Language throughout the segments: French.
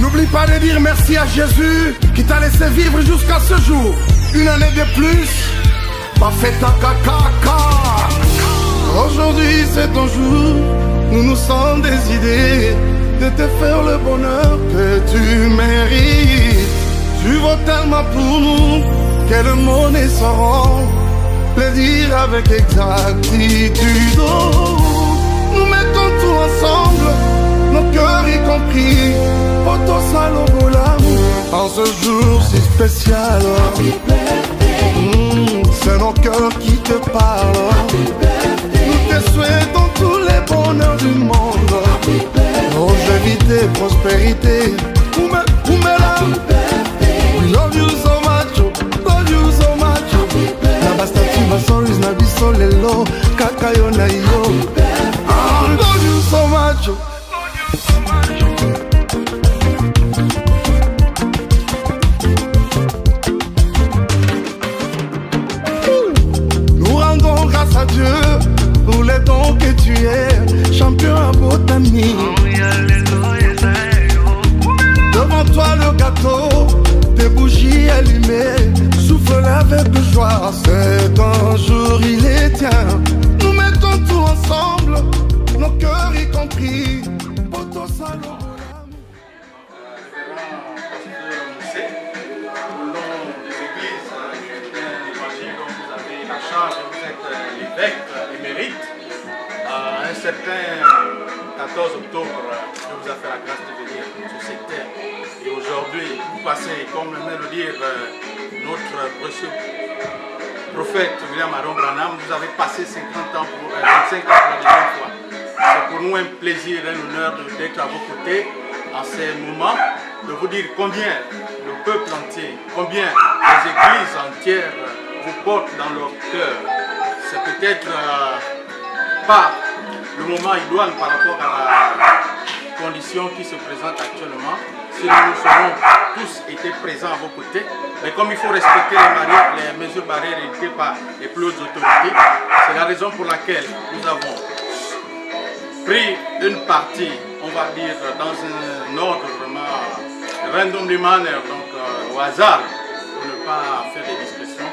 N'oublie pas de dire merci à Jésus qui t'a laissé vivre jusqu'à ce jour. Une année de plus, pas fait ta caca. Aujourd'hui c'est ton jour, nous nous sommes décidés de te faire le bonheur que tu mérites. Tu vaux tellement pour nous que le mot ne saura le dire avec exactitude. Nous mettons tout ensemble, nos cœurs y compris, pour ton salon l'amour. En ce jour si spécial, c'est nos cœurs qui te parlent. Nous te souhaitons tous les bonheurs du monde, longévité, prospérité. We love you so much, love you so much. Nabastati basoris na biso lelo, kakayo na yo. Love you so much. Nous rendons grâce à Dieu pour les dons que tu es, champion à Botanie. Devant toi le gâteau, tes bougies allumées, souffle avec joie, c'est un jour il est tien. Nous mettons tout ensemble, nos cœurs y compris, pour ton salon. L'évêque émérite, un certain 14 octobre, Dieu vous a fait la grâce de venir sur cette terre. Et aujourd'hui, vous passez, comme vient de le dire notre précieux prophète William Aaron Branham, vous avez passé 25 ans pour la deuxième fois. C'est pour nous un plaisir, un honneur d'être à vos côtés en ces moments, de vous dire combien le peuple entier, combien les églises entières vous portent dans leur cœur. C'est peut-être pas le moment idoine par rapport à la condition qui se présente actuellement. Si nous serons tous été présents à vos côtés, mais comme il faut respecter les mesures barrières édictées par les plus hautes autorités, c'est la raison pour laquelle nous avons pris une partie, on va dire, dans un ordre vraiment randomly manner, donc au hasard, pour ne pas faire des discussions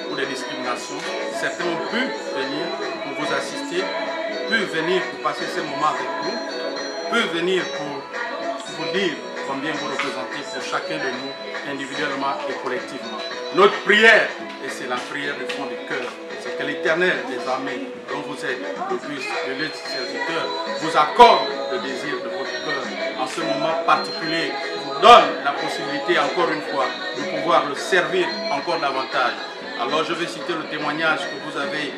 ou des discriminations. Certains ont pu venir pour vous assister, pu venir pour passer ces moments avec vous, pu venir pour vous dire combien vous représentez pour chacun de nous, individuellement et collectivement. Notre prière, et c'est la prière du fond du cœur, c'est que l'Éternel des armées, dont vous êtes le plus de l'être serviteur, vous accorde le désir de votre cœur. En ce moment particulier, vous donne la possibilité, encore une fois, de pouvoir le servir encore davantage. Alors je vais citer le témoignage que vous avez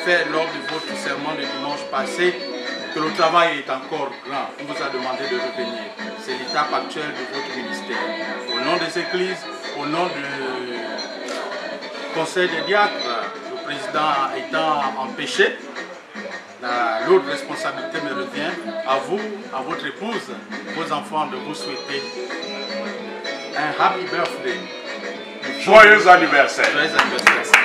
fait lors de votre sermon de dimanche passé, que le travail est encore grand. On vous a demandé de revenir. C'est l'étape actuelle de votre ministère. Au nom des églises, au nom du conseil des diacres, le président étant empêché, la lourde responsabilité me revient à vous, à votre épouse, vos enfants, de vous souhaiter un happy birthday. Joyeux anniversaire. Joyeux anniversaire.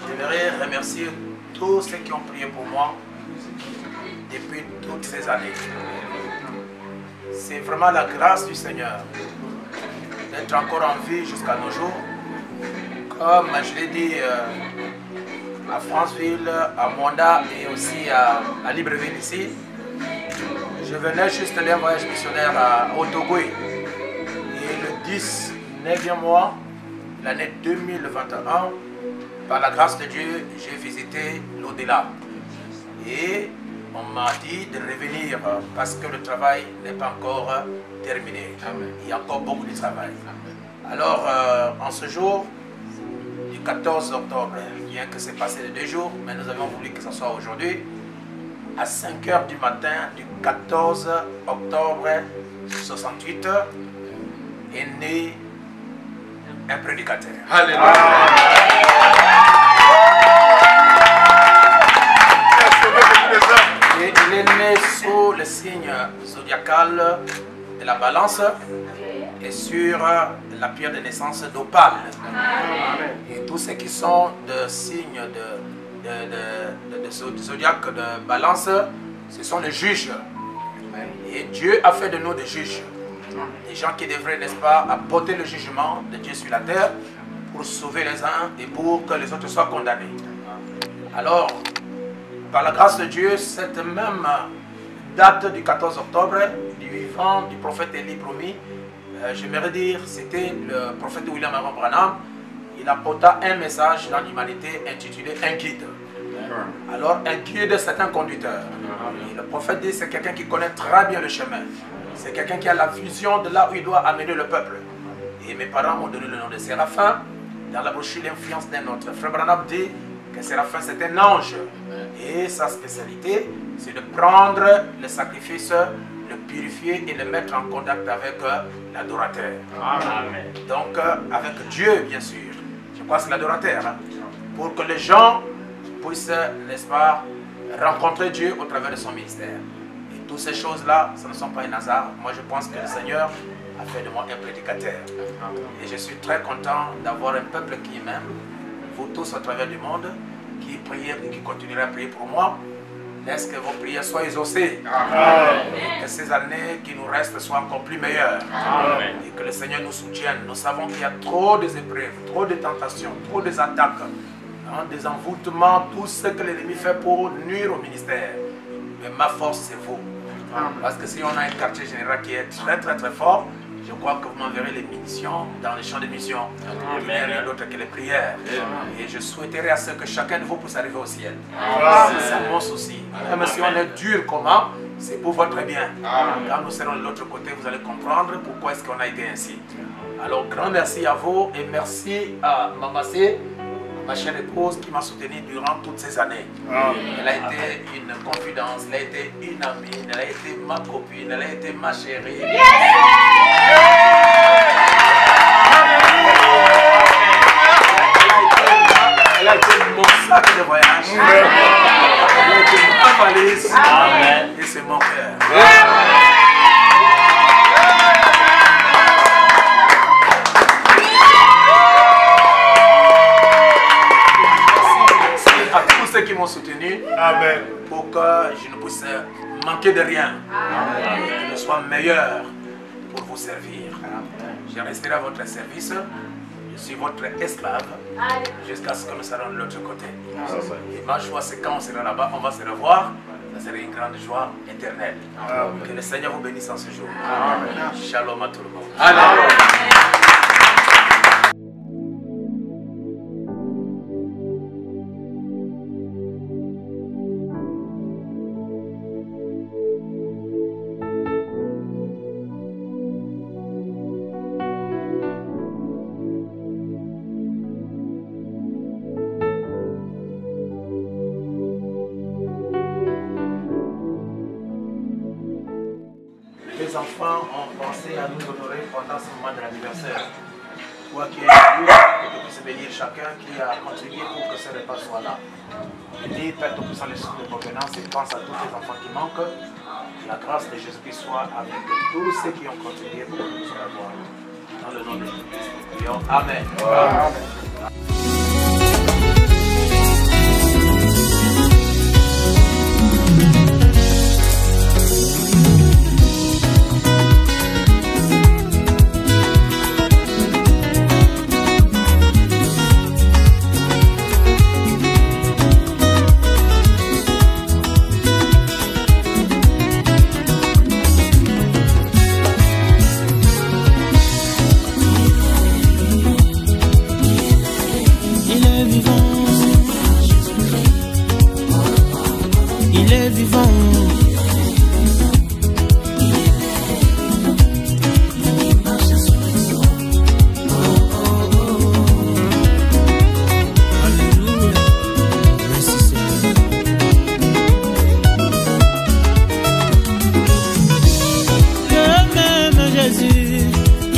J'aimerais remercier tous ceux qui ont prié pour moi depuis toutes ces années. C'est vraiment la grâce du Seigneur d'être encore en vie jusqu'à nos jours. Comme je l'ai dit à Franceville, à Monda et aussi à Libreville ici, je je venais juste d'un voyage missionnaire au Togo. Et le 19e mois, l'année 2021, par la grâce de Dieu, j'ai visité l'au-delà. Et on m'a dit de revenir parce que le travail n'est pas encore terminé. Amen. Il y a encore beaucoup de travail. Amen. Alors, en ce jour du 14 octobre, bien que c'est passé de 2 jours, mais nous avons voulu que ce soit aujourd'hui, à 5 h du matin du 14 octobre 68, est né un prédicateur. Alléluia. Et il est né sous le signe zodiacal de la balance et sur la pierre de naissance d'Opale. Et tous ceux qui sont de signes de zodiaque de balance, ce sont les juges. Et Dieu a fait de nous des juges. Des gens qui devraient, n'est-ce pas, apporter le jugement de Dieu sur la terre pour sauver les uns et pour que les autres soient condamnés. Alors, par la grâce de Dieu, cette même date du 14 octobre, du vivant du prophète Élie promis, j'aimerais dire, c'était le prophète William Aaron Branham. Il apporta un message dans l'humanité intitulé « Un guide ». Alors, un guide, c'est un conducteur. Et le prophète dit, c'est quelqu'un qui connaît très bien le chemin. C'est quelqu'un qui a la vision de là où il doit amener le peuple. Et mes parents m'ont donné le nom de Séraphin. Dans la brochure L'influence d'un autre, frère Branham dit que Séraphin c'est un ange. Et sa spécialité, c'est de prendre le sacrifice, le purifier et le mettre en contact avec l'adorateur. Donc avec Dieu, bien sûr. Je crois que c'est l'adorateur. Hein, pour que les gens puissent, n'est-ce pas, rencontrer Dieu au travers de son ministère. Toutes ces choses-là, ce ne sont pas un hasard. Moi, je pense que le Seigneur a fait de moi un prédicateur. Et je suis très content d'avoir un peuple qui m'aime, vous tous à travers du monde, qui prient et qui continuera à prier pour moi. Laisse que vos prières soient exaucées. Et que ces années qui nous restent soient encore plus meilleures. Et que le Seigneur nous soutienne. Nous savons qu'il y a trop d'épreuves, trop de tentations, trop d'attaques, des envoûtements, tout ce que l'ennemi fait pour nuire au ministère. Mais ma force, c'est vous. Parce que si on a un quartier général qui est très fort, je crois que vous m'enverrez les munitions dans les champs de mission. Il n'y a rien d'autre que les prières. Et je souhaiterais à ce que chacun de vous puisse arriver au ciel. C'est mon souci. Même si on est dur comment, c'est pour votre bien. Quand nous serons de l'autre côté, vous allez comprendre pourquoi est-ce qu'on a été ainsi. Alors, grand merci à vous et merci à Mamassé, ma chère épouse qui m'a soutenu durant toutes ces années. Elle a été une confidence, elle a été une amie, elle a été ma copine, elle a été ma chérie. Elle a été mon sac de voyage. Elle a été ma valise. Et c'est mon cœur. Qui m'ont soutenu. Amen. Pour que je ne puisse manquer de rien. Et que je sois meilleur pour vous servir. Je resterai à votre service. Je suis votre esclave jusqu'à ce que nous serons de l'autre côté. Et ma joie, c'est quand on sera là-bas, on va se revoir. Ça sera une grande joie éternelle. Que le Seigneur vous bénisse en ce jour. Shalom à tout le monde. Amen. Les enfants ont pensé à nous honorer pendant ce moment de l'anniversaire. Toi qui es Dieu, que tu puisses bénir chacun qui a contribué pour que ce repas soit là. Bénis, Père Tout-Puissant, les sources de provenance et pense à tous les enfants qui manquent. La grâce de Jésus-Christ soit avec tous ceux qui ont contribué pour que nous puissions l'avoir. Dans le nom de Jésus-Christ, nous prions. Amen. Amen.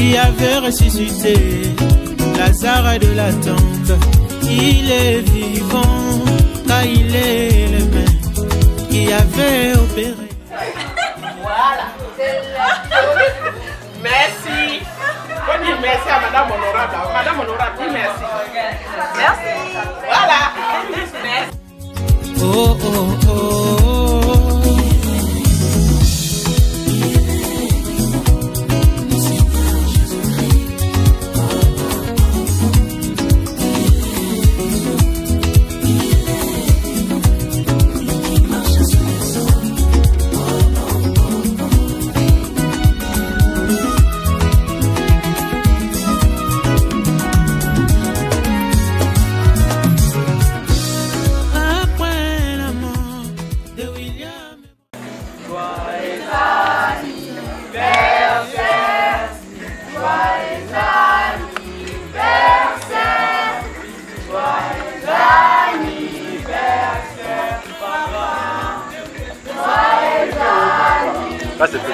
qui avait ressuscité Lazare de la tombe. Il est vivant, car il est le même qui avait opéré. Voilà. Merci. On dit merci à Madame Honorable. Madame Honorable, dis merci. Merci. Voilà. Merci. Oh, oh, oh, oh. Là, c'est petit.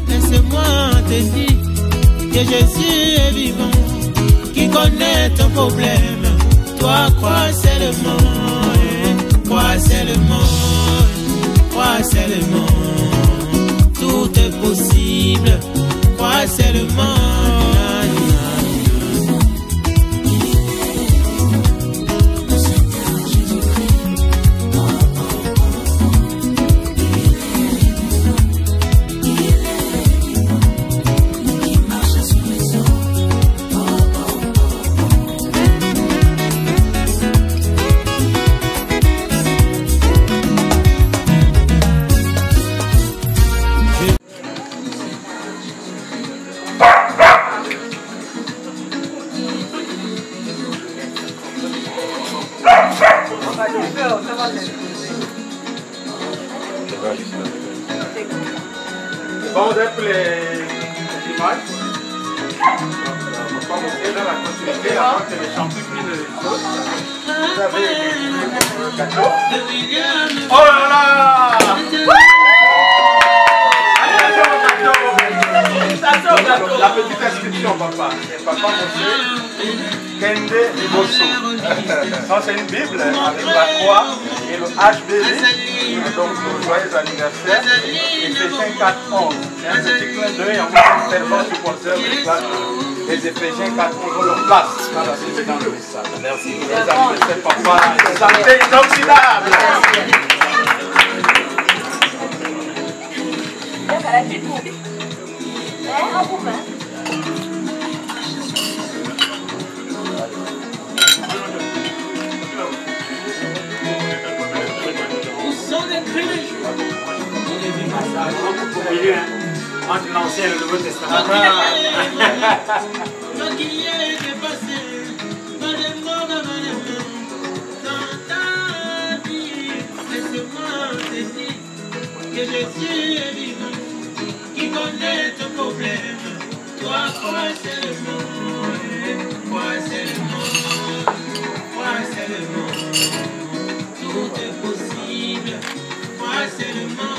Laisse-moi te dire que Jésus est vivant, qui connaît ton problème. Toi, crois seulement, crois seulement, crois seulement. Tout est possible, crois seulement. Bon, vous avez pris les images. On va commencer dans la continuité avant que les champions prennent les choses. Vous avez le gâteau. Oh là là! La petite inscription, papa. C'est Papa Monsieur Kende Liboso. Ça, c'est une Bible avec la croix et le HBD. Donc, joyeux anniversaire. Éphésiens 4:11. C'est un petit clin d'œil en tellement supporter les Éphésiens 4:11 ont leur place dans la société dans le message. Merci. Les anniversaires, papa. Santé inoxydable. Entre l'Ancien et le Nouveau Testament. Que Jésus est vivant, qui connaît ton problème. Toi, crois seulement, crois seulement, crois seulement. Tout est possible, crois seulement.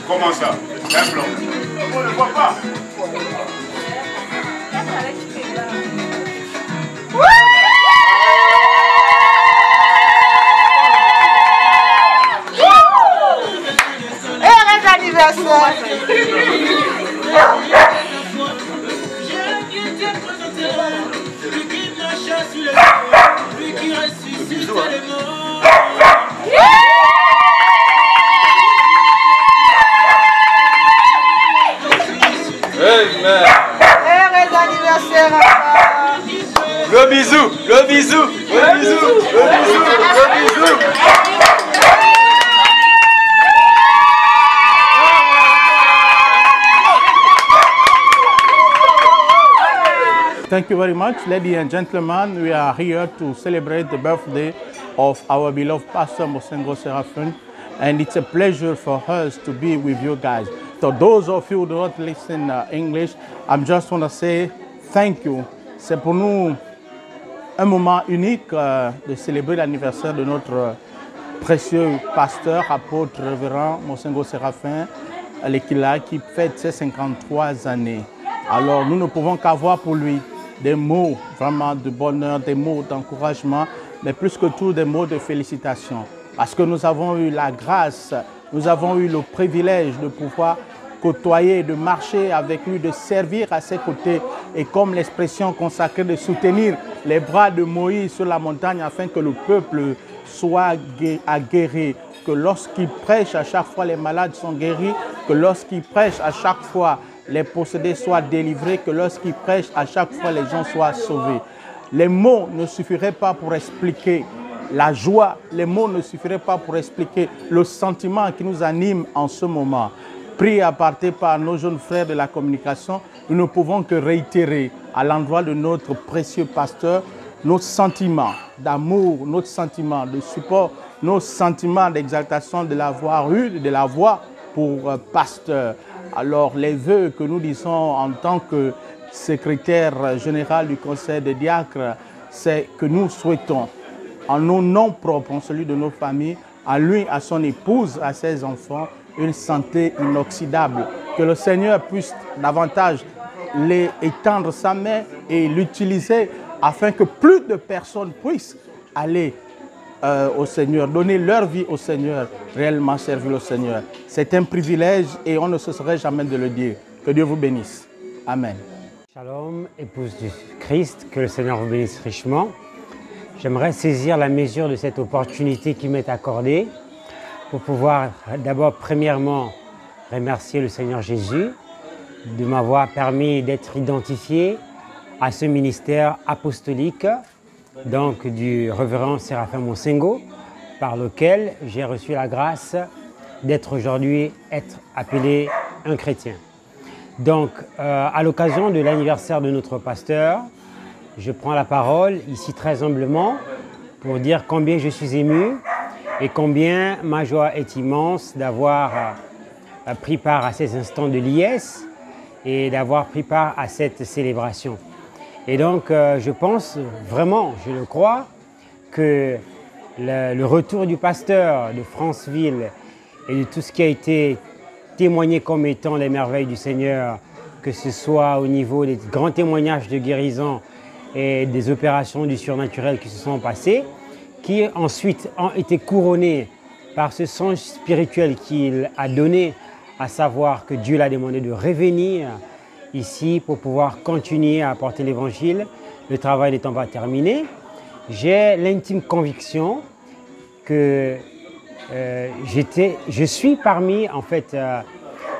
Comment ça? Un blanc. On ne le voit pas. Heureux anniversaire, papa. Le bisou, le bisou, le bisou, le bisou, le bisou. Thank you very much, ladies and gentlemen. We are here to celebrate the birthday of our beloved Pastor Mosengo Seraphim, and it's a pleasure for us to be with you guys. So those of you who do not listen English, I'm just want to say thank you. C'est pour nous un moment unique de célébrer l'anniversaire de notre précieux pasteur, apôtre, révérend Mosengo Seraphim Lekila, qui fête ses 53 années. Alors nous ne pouvons qu'avoir pour lui des mots vraiment de bonheur, des mots d'encouragement, mais plus que tout des mots de félicitations. Parce que nous avons eu la grâce, nous avons eu le privilège de pouvoir côtoyer, de marcher avec lui, de servir à ses côtés. Et comme l'expression consacrée, de soutenir les bras de Moïse sur la montagne afin que le peuple soit aguerri. Que lorsqu'il prêche, à chaque fois les malades sont guéris. Que lorsqu'il prêche, à chaque fois les possédés soient délivrés, que lorsqu'il prêche, à chaque fois les gens soient sauvés. Les mots ne suffiraient pas pour expliquer la joie, les mots ne suffiraient pas pour expliquer le sentiment qui nous anime en ce moment. Pris à partir par nos jeunes frères de la communication, nous ne pouvons que réitérer à l'endroit de notre précieux pasteur nos sentiments d'amour, notre sentiment de support, nos sentiments d'exaltation de l'avoir eu, de l'avoir pour pasteur. Alors, les vœux que nous disons en tant que secrétaire général du Conseil des diacres, c'est que nous souhaitons, en nos noms propres, en celui de nos familles, à lui, à son épouse, à ses enfants, une santé inoxydable. Que le Seigneur puisse davantage les étendre sa main et l'utiliser afin que plus de personnes puissent aller au Seigneur, donner leur vie au Seigneur, réellement servir le Seigneur. C'est un privilège et on ne cesserait jamais de le dire. Que Dieu vous bénisse. Amen. Shalom, épouse du Christ, que le Seigneur vous bénisse richement. J'aimerais saisir la mesure de cette opportunité qui m'est accordée pour pouvoir d'abord, premièrement, remercier le Seigneur Jésus de m'avoir permis d'être identifié à ce ministère apostolique, donc du révérend Séraphin Mosengo, par lequel j'ai reçu la grâce d'être aujourd'hui appelé un chrétien. Donc, à l'occasion de l'anniversaire de notre pasteur, je prends la parole ici très humblement pour dire combien je suis ému et combien ma joie est immense d'avoir pris part à ces instants de liesse et d'avoir pris part à cette célébration. Et donc, je pense vraiment, je le crois, que le retour du pasteur de Franceville et de tout ce qui a été témoigné comme étant les merveilles du Seigneur, que ce soit au niveau des grands témoignages de guérison et des opérations du surnaturel qui se sont passées, qui ensuite ont été couronnés par ce songe spirituel qu'il a donné, à savoir que Dieu l'a demandé de revenir ici pour pouvoir continuer à apporter l'évangile, le travail n'étant pas terminé. J'ai l'intime conviction que je suis parmi en fait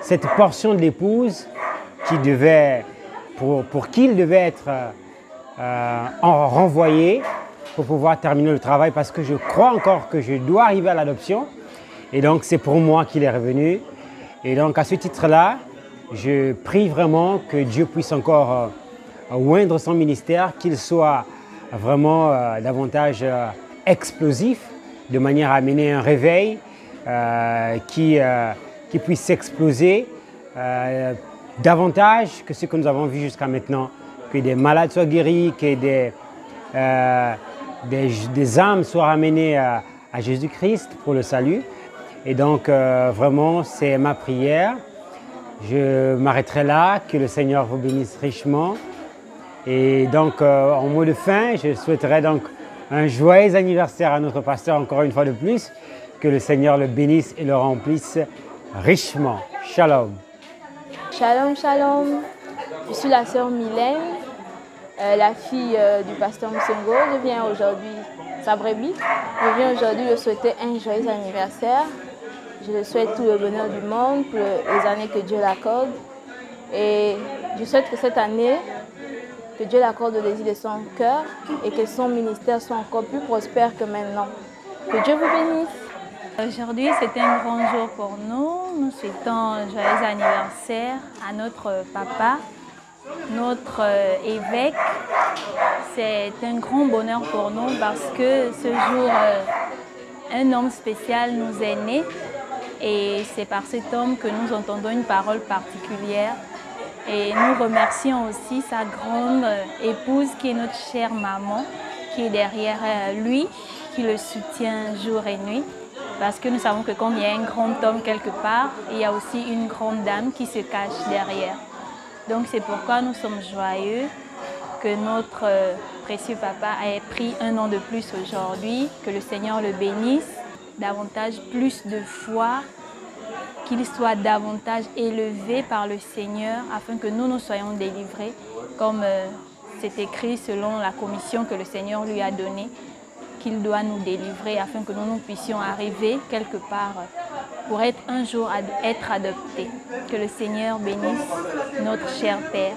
cette portion de l'épouse qui devait, pour qui il devait être renvoyé pour pouvoir terminer le travail, parce que je crois encore que je dois arriver à l'adoption et donc c'est pour moi qu'il est revenu. Et donc à ce titre-là, je prie vraiment que Dieu puisse encore oindre son ministère, qu'il soit vraiment davantage explosif, de manière à amener un réveil qui puisse s'exploser davantage que ce que nous avons vu jusqu'à maintenant, que des malades soient guéris, que des âmes soient ramenées à Jésus-Christ pour le salut. Et donc vraiment c'est ma prière. Je m'arrêterai là, que le Seigneur vous bénisse richement. Et donc, en mot de fin, je souhaiterais donc un joyeux anniversaire à notre pasteur, encore une fois de plus. Que le Seigneur le bénisse et le remplisse richement. Shalom. Shalom, shalom. Je suis la sœur Mylène, la fille du pasteur Mosengo. Je viens aujourd'hui, sa brebis. Je viens aujourd'hui lui souhaiter un joyeux anniversaire. Je lui souhaite tout le bonheur du monde pour les années que Dieu l'accorde. Et Je souhaite que cette année, que Dieu l'accorde au désir de son cœur et que son ministère soit encore plus prospère que maintenant. Que Dieu vous bénisse. Aujourd'hui, c'est un grand jour pour nous. Nous souhaitons un joyeux anniversaire à notre papa, notre évêque. C'est un grand bonheur pour nous parce que ce jour, un homme spécial nous est né et c'est par cet homme que nous entendons une parole particulière. Et nous remercions aussi sa grande épouse qui est notre chère maman, qui est derrière lui, qui le soutient jour et nuit. Parce que nous savons que quand il y a un grand homme quelque part, il y a aussi une grande dame qui se cache derrière. Donc c'est pourquoi nous sommes joyeux que notre précieux papa ait pris un an de plus aujourd'hui, que le Seigneur le bénisse, davantage plus de foi, qu'il soit davantage élevé par le Seigneur afin que nous soyons délivrés, comme c'est écrit selon la commission que le Seigneur lui a donnée, qu'il doit nous délivrer afin que nous puissions arriver quelque part pour être un jour être adoptés. Que le Seigneur bénisse notre cher Père.